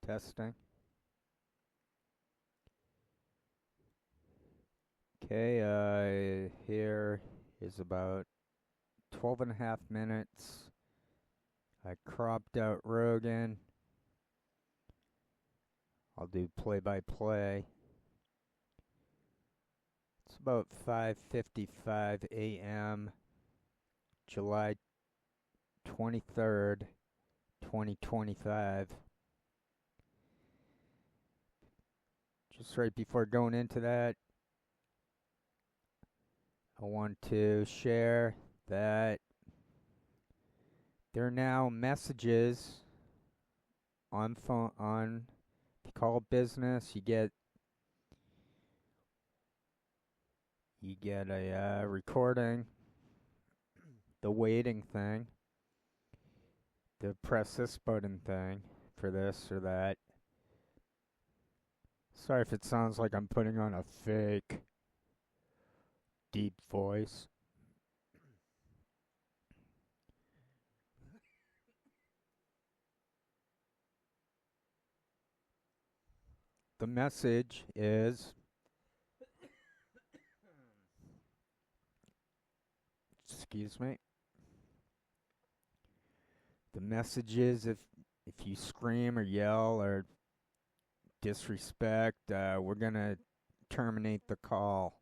Testing. Okay, here is about 12 and a half minutes. I cropped out Rogan. I'll do play-by-play. It's about 5:55 a.m., July 23rd, 2025. Just right before going into that, I want to share that there are now messages on phone if you call it business, you get a recording, the waiting thing, the press this button thing for this or that. Sorry if it sounds like I'm putting on a fake deep voice. The message is, excuse me. The message is if you scream or yell or disrespect, we're gonna terminate the call.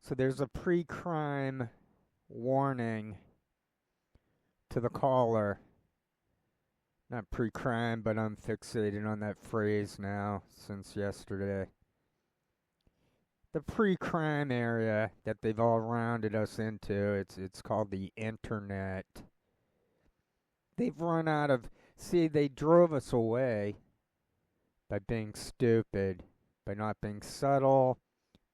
So there's a pre-crime warning to the caller. Not pre-crime, but I'm fixated on that phrase now since yesterday. The pre-crime area that they've all rounded us into, it's called the internet. They've run out of, see, they drove us away by being stupid, by not being subtle,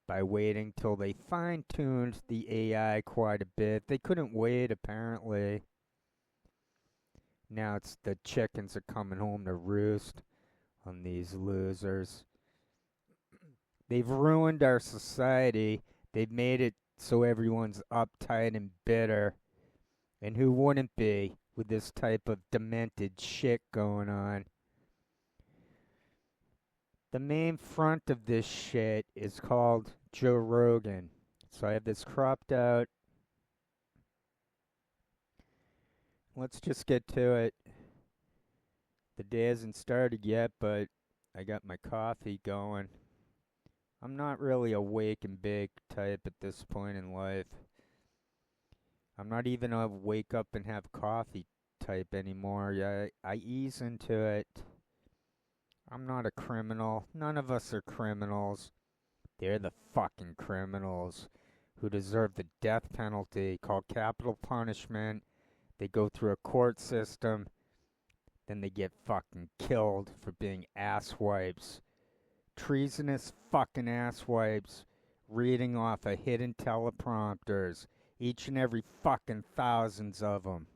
by waiting till they fine-tuned the AI quite a bit. They couldn't wait, apparently. Now it's the chickens are coming home to roost on these losers. They've ruined our society. They've made it so everyone's uptight and bitter. And who wouldn't be with this type of demented shit going on? The main front of this shit is called Joe Rogan. So I have this cropped out. Let's just get to it. The day hasn't started yet, but I got my coffee going. I'm not really a wake and bake type at this point in life. I'm not even a wake up and have coffee type anymore. I ease into it. I'm not a criminal. None of us are criminals. They're the fucking criminals who deserve the death penalty called capital punishment. They go through a court system, then they get fucking killed for being asswipes. Treasonous fucking asswipes reading off of hidden teleprompters. Each and every fucking thousands of them.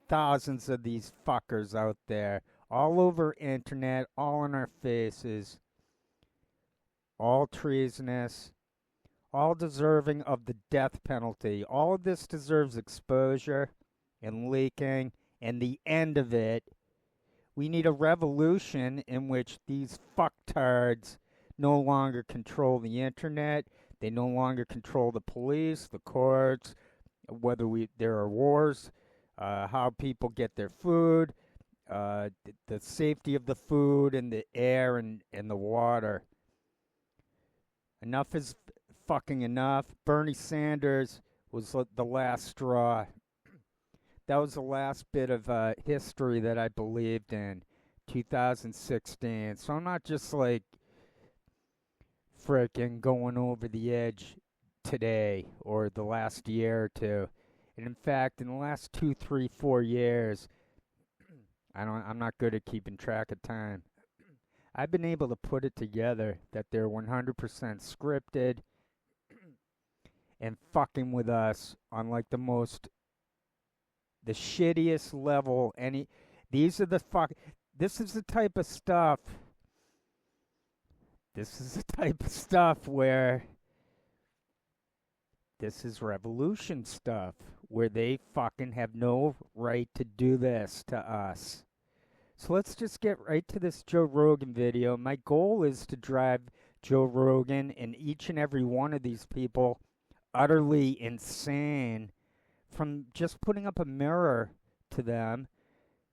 Thousands of these fuckers out there. All over internet, all in our faces. All treasonous. All deserving of the death penalty. All of this deserves exposure and leaking, and the end of it, we need a revolution in which these fucktards no longer control the internet. They no longer control the police, the courts, whether there are wars, how people get their food, the safety of the food and the air and the water. Enough is fucking enough. Bernie Sanders was the last straw. That was the last bit of history that I believed in, 2016. So I'm not just like frickin' going over the edge today or the last year or two. And in fact, in the last 2, 3, 4 years, I'm not good at keeping track of time. I've been able to put it together that they're 100% scripted and fucking with us on like the shittiest level this is the type of stuff where this is revolution stuff where they fucking have no right to do this to us. So let's just get right to this Joe Rogan video. My goal is to drive Joe Rogan and each and every one of these people utterly insane from just putting up a mirror to them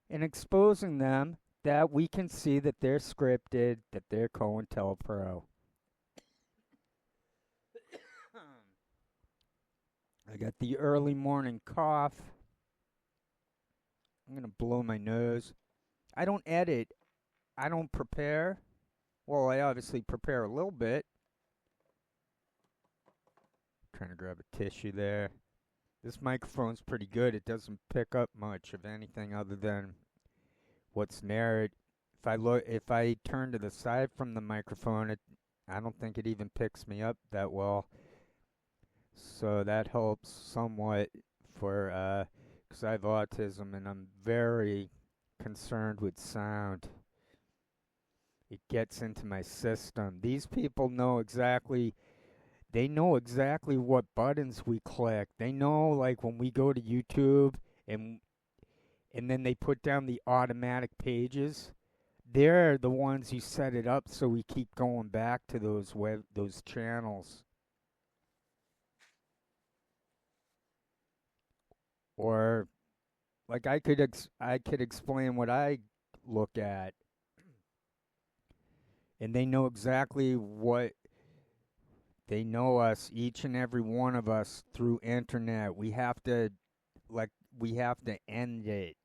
and exposing them that we can see that they're scripted, that they're COINTELPRO. I got the early morning cough. I'm going to blow my nose. I don't edit. I don't prepare. Well, I obviously prepare a little bit. Trying to grab a tissue there. This microphone's pretty good. It doesn't pick up much of anything other than what's narrated. If I turn to the side from the microphone, I don't think it even picks me up that well. So that helps somewhat for, because I have autism and I'm very concerned with sound. It gets into my system. These people know exactly, they know exactly what buttons we click. They know, like, when we go to YouTube and then they put down the automatic pages. They're the ones who set it up so we keep going back to those channels. Or like I could explain what I look at, and they know exactly what they know us, each and every one of us, through internet. We have to end it.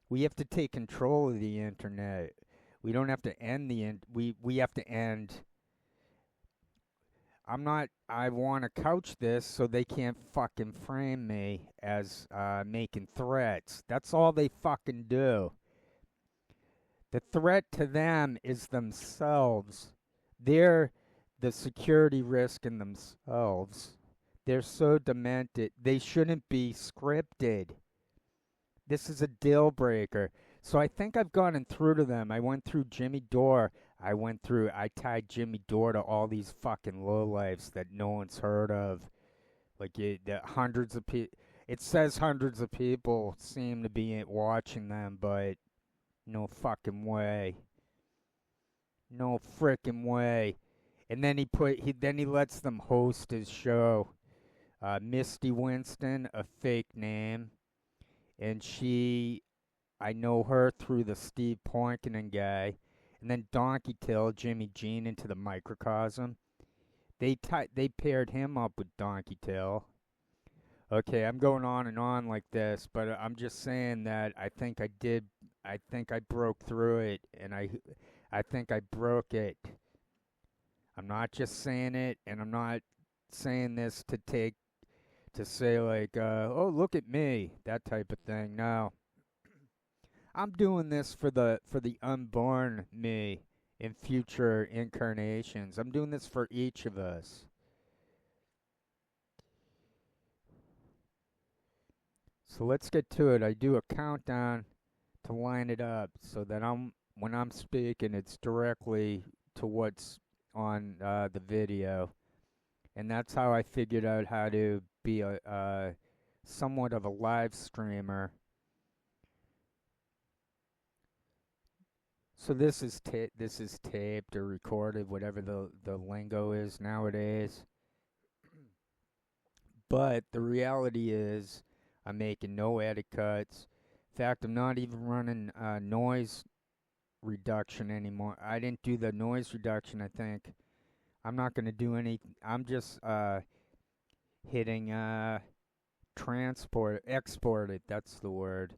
We have to take control of the internet. We don't have to end we have to end. I want to couch this so they can't fucking frame me as making threats. That's all they fucking do. The threat to them is themselves. They're the security risk in themselves. They're so demented. They shouldn't be scripted. This is a deal breaker. So I think I've gotten through to them. I went through Jimmy Dore. I tied Jimmy Dore to all these fucking lowlifes that no one's heard of. Like, hundreds of people. It says hundreds of people seem to be watching them, but no fucking way. No frickin' way. And then he lets them host his show. Misty Winston, a fake name. And I know her through the Steve Poikonen guy. And then Donkey Till, Jimmy Jean into the microcosm. They paired him up with Donkey Till. Okay, I'm going on and on like this, but I'm just saying that I think I broke through it, and I think I broke it. I'm not just saying it, and I'm not saying this to say like, oh, look at me, that type of thing. No. I'm doing this for the unborn me in future incarnations. I'm doing this for each of us. So let's get to it. I do a countdown to line it up so that when I'm speaking, it's directly to what's on the video. And that's how I figured out how to be a somewhat of a live streamer. So this is taped or recorded, whatever the lingo is nowadays. But the reality is, I'm making no edit cuts. In fact, I'm not even running noise reduction anymore. I didn't do the noise reduction, I think. I'm not going to do any. I'm just hitting export it. That's the word.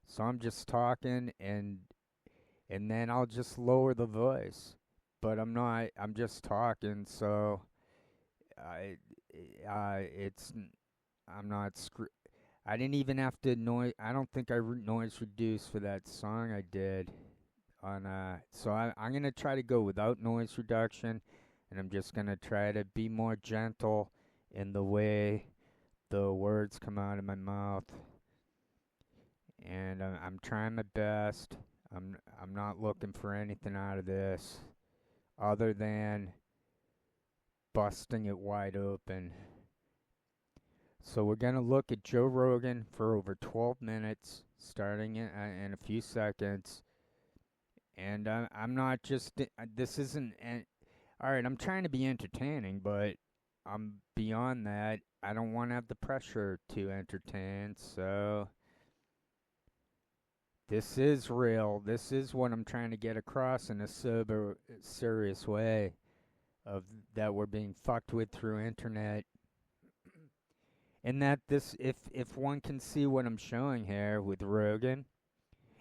So I'm just talking, and then I'll just lower the voice. But I'm not. I'm just talking, so it's. I'm not. I didn't even have to noise. I don't think I noise reduced for that song I did on. So I'm gonna try to go without noise reduction, and I'm just gonna try to be more gentle in the way the words come out of my mouth. And I'm trying my best. I'm not looking for anything out of this other than busting it wide open. So we're going to look at Joe Rogan for over 12 minutes, starting in a few seconds. And I'm not just. This isn't. All right, I'm trying to be entertaining, but I'm beyond that. I don't want to have the pressure to entertain, so this is real. This is what I'm trying to get across in a sober, serious way of that we're being fucked with through internet. And that this if one can see what I'm showing here with Rogan,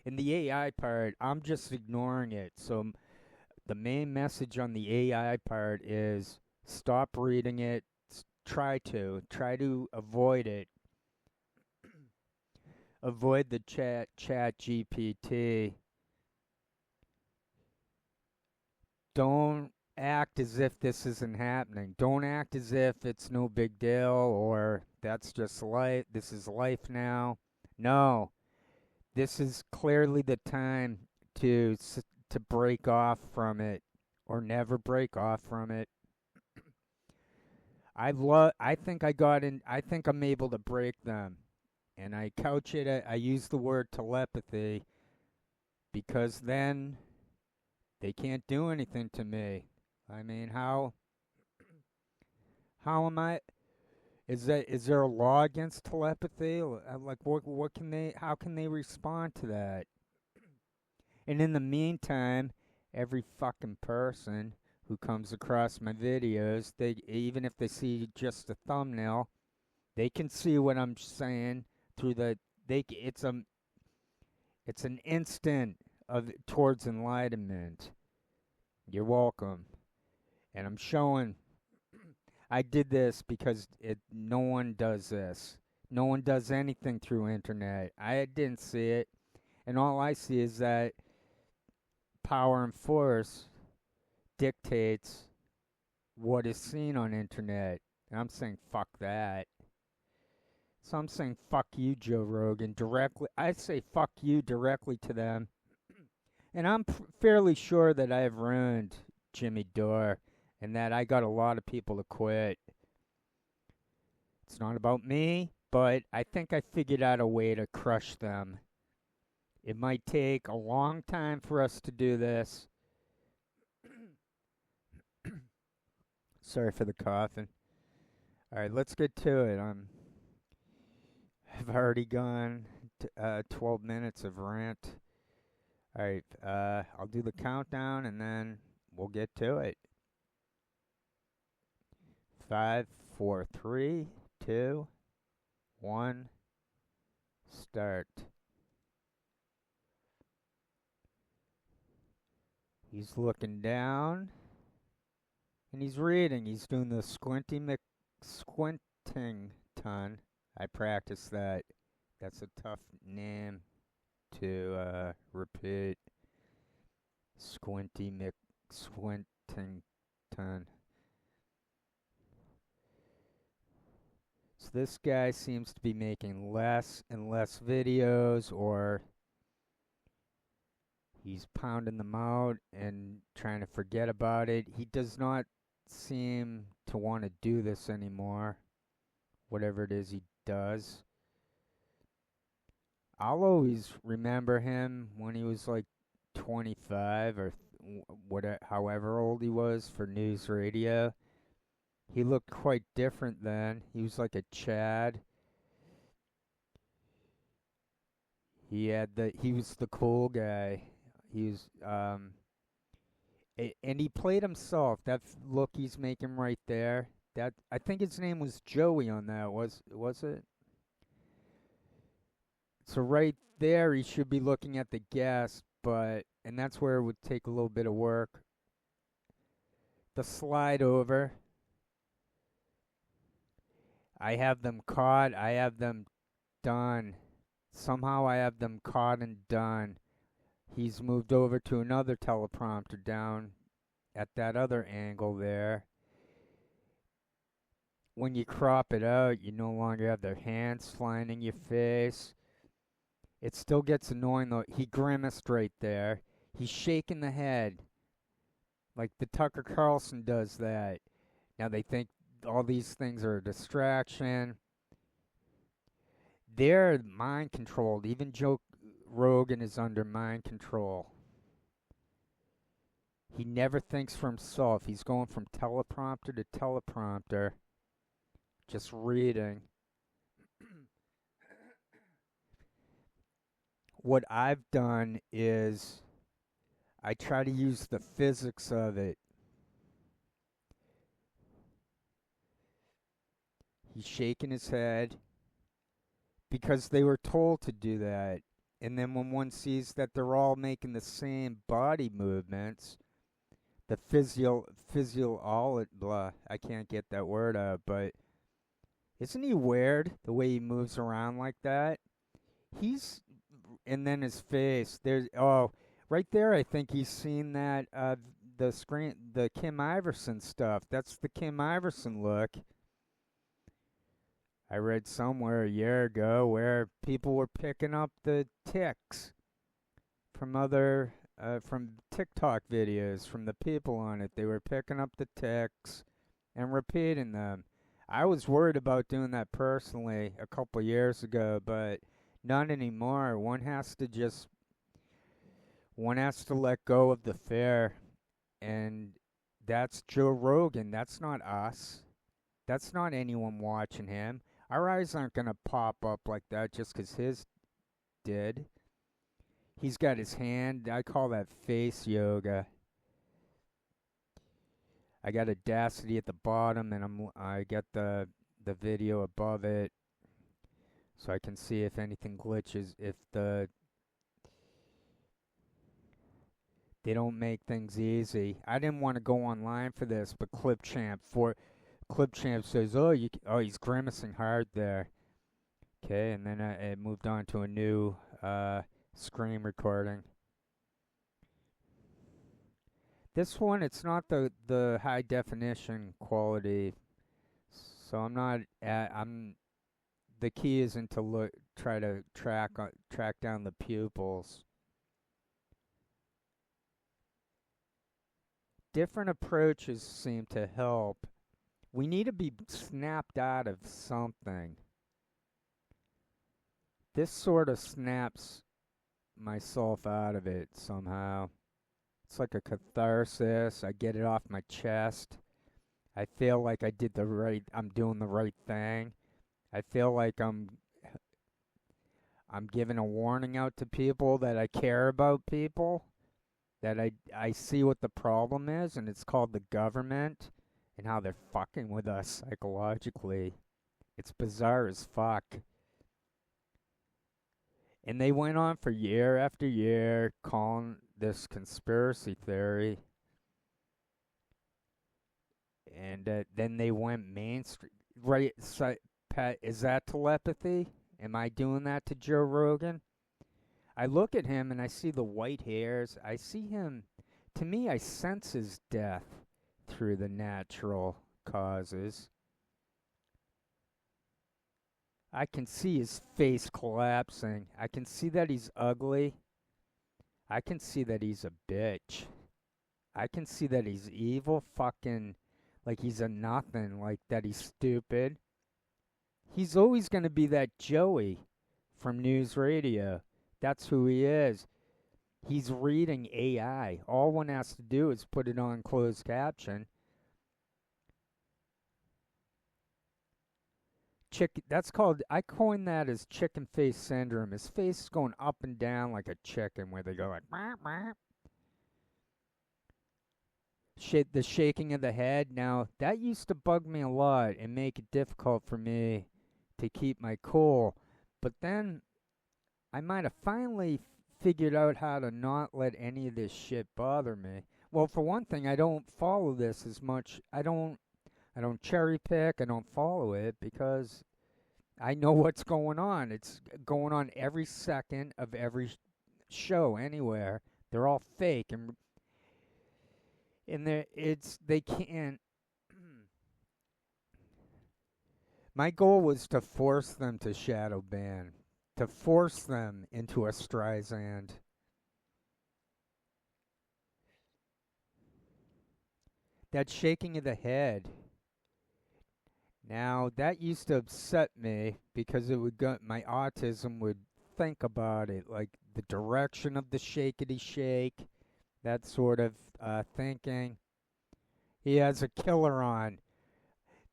in the AI part, I'm just ignoring it. So the main message on the AI part is stop reading it. Try to avoid it. Avoid the chat GPT. Don't act as if this isn't happening. Don't act as if it's no big deal or that's just life. This is life now. No, this is clearly the time to to break off from it or never break off from it. I think I got in. I think I'm able to break them, and I couch it. I use the word telepathy because then they can't do anything to me. I mean, how am I? Is there a law against telepathy? Like what can they? How can they respond to that? And in the meantime, every fucking person who comes across my videos, they even if they see just a thumbnail, they can see what I'm saying through the it's an instant of towards enlightenment. You're welcome. And I'm showing I did this because no one does this. No one does anything through internet. I didn't see it, and all I see is that power and force dictates what is seen on internet. And I'm saying fuck that. So I'm saying fuck you, Joe Rogan, directly. I say fuck you directly to them. And I'm fairly sure that I have ruined Jimmy Dore and that I got a lot of people to quit. It's not about me, but I think I figured out a way to crush them. It might take a long time for us to do this. Sorry for the coughing. All right, let's get to it. I've already gone 12 minutes of rant. All right, I'll do the countdown and then we'll get to it. 5, 4, 3, 2, 1, start. He's looking down and he's reading. He's doing the squinting ton. I practiced that. That's a tough name to repeat. Squinting ton. So this guy seems to be making less and less videos, or he's pounding them out and trying to forget about it. He does not seem to want to do this anymore, whatever it is he does. I'll always remember him when he was like 25 or whatever, however old he was for news radio. He looked quite different then. He was like a Chad. He was the cool guy. He was and he played himself. That look he's making right there. That I think his name was Joey on that. Was it? So right there he should be looking at the guest, and that's where it would take a little bit of work. The slide over. I have them caught. I have them done. Somehow I have them caught and done. He's moved over to another teleprompter down at that other angle there. When you crop it out, you no longer have their hands flying in your face. It still gets annoying though. He grimaced right there. He's shaking the head. Like the Tucker Carlson does that. Now they think all these things are a distraction. They're mind controlled. Even Joe Rogan is under mind control. He never thinks for himself. He's going from teleprompter to teleprompter, just reading. What I've done is I try to use the physics of it. He's shaking his head because they were told to do that. And then when one sees that they're all making the same body movements, the blah, I can't get that word out, but isn't he weird the way he moves around like that? He's, and then his face, right there, I think he's seen that, the Kim Iverson stuff. That's the Kim Iverson look. I read somewhere a year ago where people were picking up the tics from TikTok videos from the people on it. They were picking up the tics and repeating them. I was worried about doing that personally a couple years ago, but not anymore. One has to let go of the fear, and that's Joe Rogan. That's not us. That's not anyone watching him. Our eyes aren't going to pop up like that just 'cause his did. He's got his hand. I call that face yoga. I got Audacity at the bottom, and I got the video above it, so I can see if anything glitches. If they don't make things easy. I didn't want to go online for this, but Clipchamp says, he's grimacing hard there. Okay, and then it moved on to a new screen recording. This one, it's not the high definition quality, so the key isn't to try to track down the pupils. Different approaches seem to help. We need to be snapped out of something. This sort of snaps myself out of it somehow. It's like a catharsis. I get it off my chest. I feel like I'm doing the right thing. I feel like I'm giving a warning out to people that I care about people, that I see what the problem is, and it's called the government and how they're fucking with us psychologically. It's bizarre as fuck. And they went on for year after year calling this conspiracy theory. And then they went mainstream. Right, Pat, is that telepathy? Am I doing that to Joe Rogan? I look at him and I see the white hairs. I see him. To me, I sense his death through the natural causes. I can see his face collapsing. I can see that he's ugly. I can see that he's a bitch. I can see that he's evil, fucking, like he's a nothing, like that he's stupid. He's always going to be that Joey from News Radio. That's who he is. He's reading AI. All one has to do is put it on closed caption. I coined that as chicken face syndrome. His face is going up and down like a chicken, where they go like, bah, bah. The shaking of the head. Now, that used to bug me a lot and make it difficult for me to keep my cool. But then I might have finally figured out how to not let any of this shit bother me. Well, for one thing, I don't follow this as much. I don't cherry pick. I don't follow it because I know what's going on. It's going on every second of every show anywhere. They're all fake, and they can't. My goal was to force them to shadow ban, to force them into a Streisand. That shaking of the head. Now, that used to upset me because my autism would think about it, like the direction of the shakety shake, that sort of thinking. He has a killer on.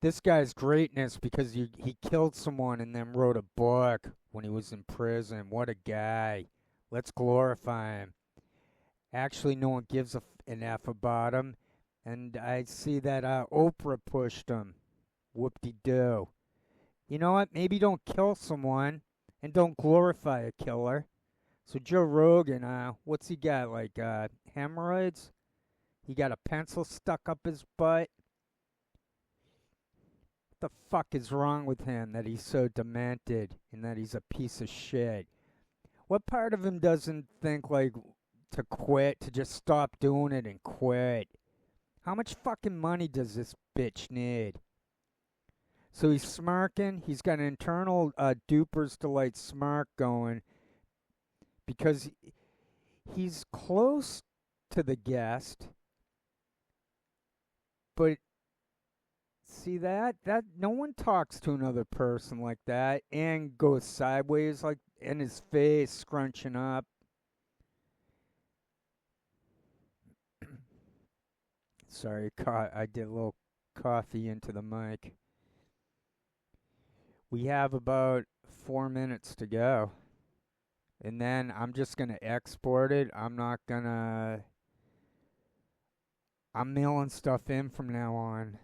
This guy's greatness because he killed someone and then wrote a book when he was in prison. What a guy. Let's glorify him. Actually, no one gives an F about him. And I see that Oprah pushed him. Whoop-de-doo. You know what? Maybe don't kill someone and don't glorify a killer. So Joe Rogan, what's he got? Like hemorrhoids? He got a pencil stuck up his butt? What the fuck is wrong with him that he's so demented and that he's a piece of shit? What part of him doesn't think like to quit, to just stop doing it and quit? How much fucking money does this bitch need? So he's smirking. He's got an internal Duper's Delight smirk going because he's close to the guest. But see that no one talks to another person like that and goes sideways like in his face scrunching up. Sorry, I did a little coffee into the mic. We have about 4 minutes to go. And then I'm just going to export it. I'm mailing stuff in from now on.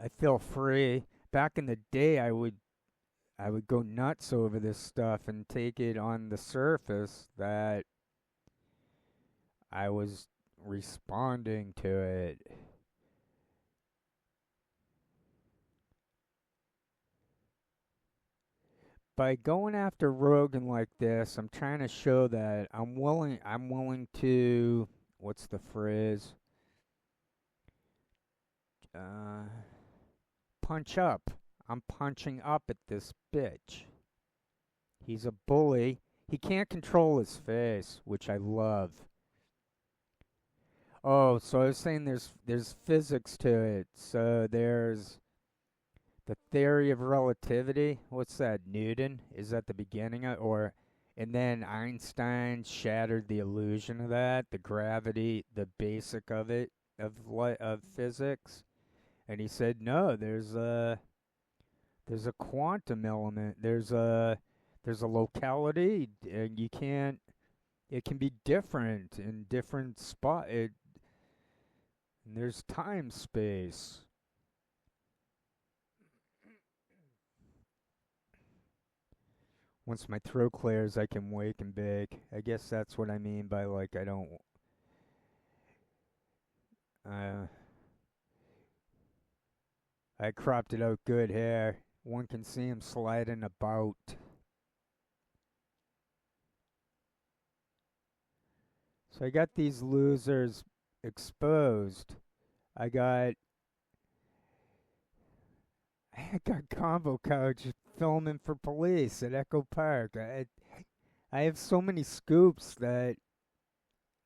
I feel free. Back in the day, I would go nuts over this stuff and take it on the surface that I was responding to it. By going after Rogan like this, I'm trying to show that I'm willing to, what's the phrase? Punch up. I'm punching up at this bitch. He's a bully. He can't control his face, which I love. Oh, so I was saying there's physics to it. So there's the theory of relativity. What's that? Newton is at the beginning of, or and then Einstein shattered the illusion of that, the gravity, the basic of it of physics, and he said no, there's a quantum element. There's a locality, and you can't. It can be different in different spot. And there's time space. Once my throat clears, I can wake and bake. I guess that's what I mean by like I don't. Uh, I cropped it out good hair. One can see him sliding about. So I got these losers exposed. I got I got Combo Couch filming for police at Echo Park. I have so many scoops that,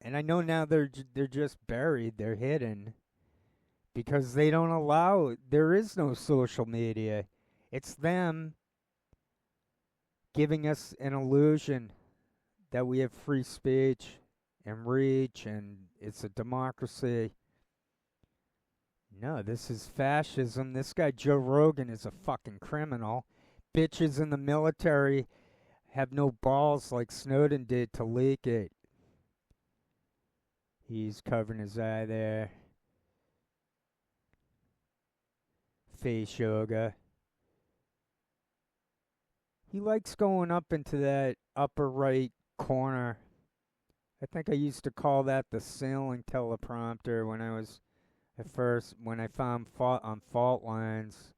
and I know now they're just buried. They're hidden because they don't allow. There is no social media. It's them giving us an illusion that we have free speech and reach, and it's a democracy. No, this is fascism. This guy Joe Rogan is a fucking criminal. Bitches in the military have no balls like Snowden did to leak it. He's covering his eye there. Face yoga. He likes going up into that upper right corner. I think I used to call that the ceiling teleprompter when I was at first, when I found fault on fault lines.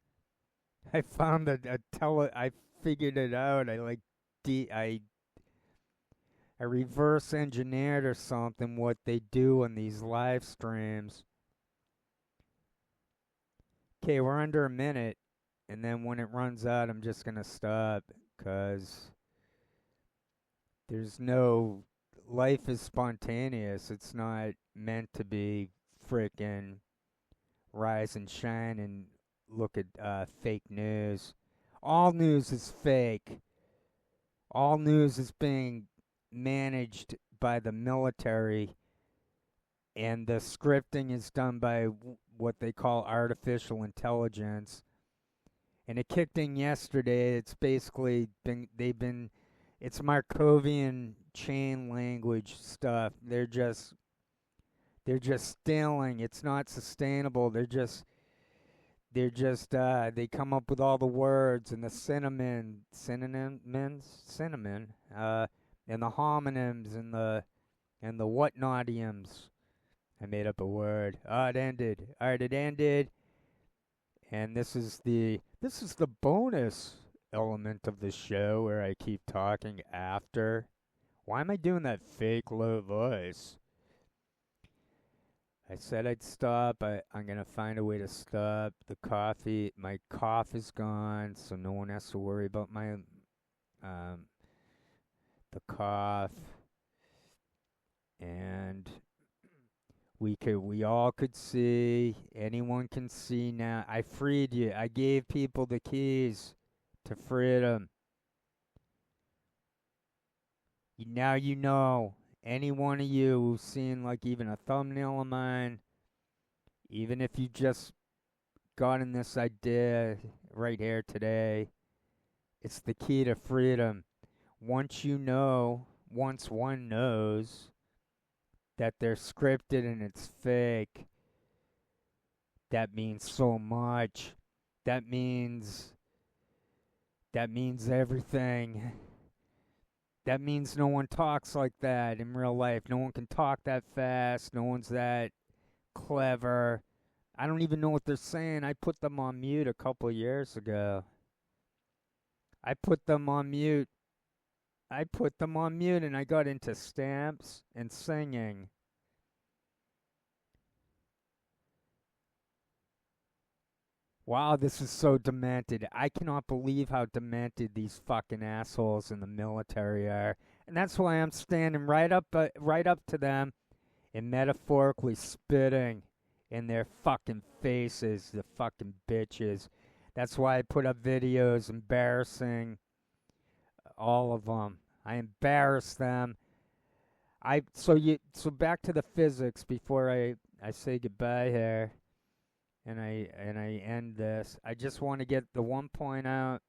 I found I figured it out. I reverse engineered or something what they do on these live streams. Okay, we're under a minute, and then when it runs out, I'm just gonna stop, cause there's no life is spontaneous. It's not meant to be frickin' rise and shine and look at fake news. All news is fake. All news is being managed by the military, and the scripting is done by what they call artificial intelligence. And it kicked in yesterday. It's basically it's Markovian chain language stuff. They're just stealing. It's not sustainable. They come up with all the words and the cinnamon, and the homonyms and the whatnotiums. I made up a word. It ended. All right, it ended. And this is the bonus element of the show where I keep talking after. Why am I doing that fake low voice? I said I'd stop. I'm going to find a way to stop. My cough is gone, so no one has to worry about the cough. And we all could see. Anyone can see now. I freed you. I gave people the keys to freedom. Now you know. Any one of you who's seen like even a thumbnail of mine, even if you just gotten this idea right here today, it's the key to freedom. Once one knows that they're scripted and it's fake, that means so much. That means everything. That means no one talks like that in real life. No one can talk that fast. No one's that clever. I don't even know what they're saying. I put them on mute a couple years ago. I put them on mute and I got into stamps and singing. Wow, this is so demented. I cannot believe how demented these fucking assholes in the military are. And that's why I'm standing right up to them and metaphorically spitting in their fucking faces, the fucking bitches. That's why I put up videos embarrassing all of them. I embarrass them. So back to the physics before I say goodbye here. And I end this. I just want to get the one point out,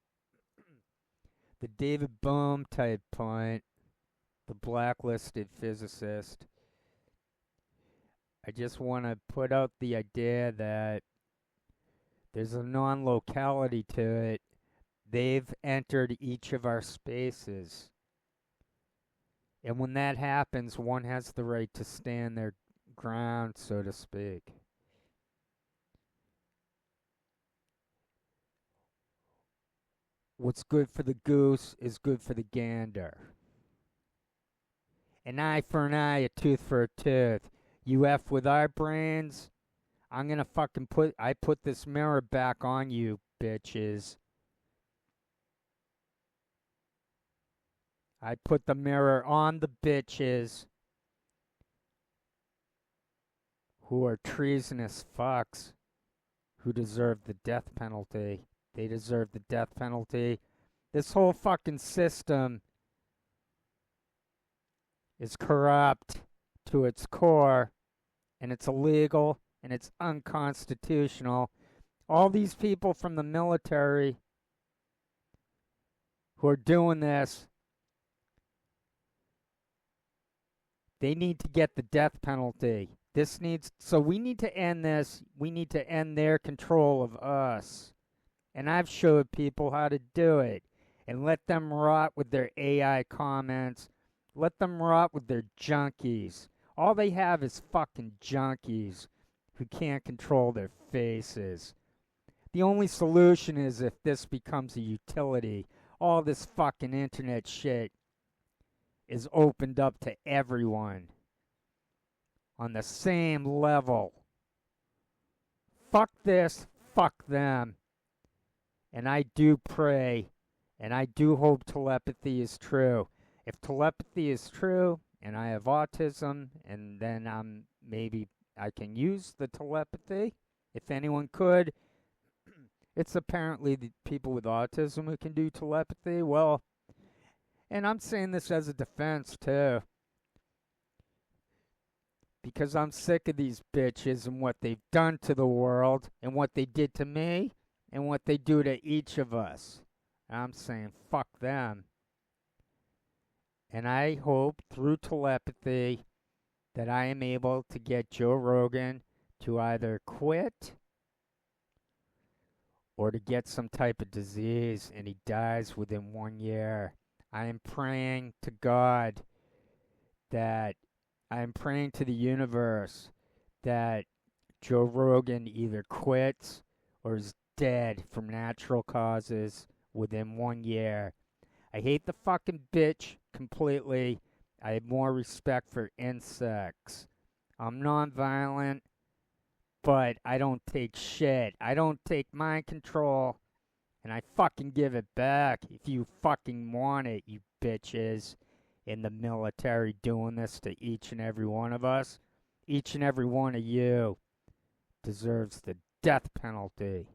the David Bohm type point, the blacklisted physicist. I just want to put out the idea that there's a non-locality to it. They've entered each of our spaces. And when that happens, one has the right to stand their ground, so to speak. What's good for the goose is good for the gander. An eye for an eye, a tooth for a tooth. You F with our brains, I'm gonna fucking put this mirror back on you, bitches. I put the mirror on the bitches who are treasonous fucks who deserve the death penalty. They deserve the death penalty. This whole fucking system is corrupt to its core, and it's illegal, and it's unconstitutional. All these people from the military who are doing this, they need to get the death penalty. So we need to end this. We need to end their control of us. And I've showed people how to do it. And let them rot with their AI comments. Let them rot with their junkies. All they have is fucking junkies who can't control their faces. The only solution is if this becomes a utility. All this fucking internet shit is opened up to everyone on the same level. Fuck this, fuck them. And I do pray, and I do hope telepathy is true. If telepathy is true, and I have autism, and then maybe I can use the telepathy, if anyone could. It's apparently the people with autism who can do telepathy. Well, and I'm saying this as a defense, too. because I'm sick of these bitches and what they've done to the world and what they did to me and what they do to each of us. I'm saying fuck them. And I hope through telepathy that I am able to get Joe Rogan to either quit or to get some type of disease and he dies within 1 year. I am praying to God that I'm praying to the universe that Joe Rogan either quits or is dead from natural causes within 1 year. I hate the fucking bitch completely. I have more respect for insects. I'm nonviolent, but I don't take shit. I don't take mind control, and I fucking give it back if you fucking want it, you bitches in the military doing this to each and every one of us. Each and every one of you deserves the death penalty.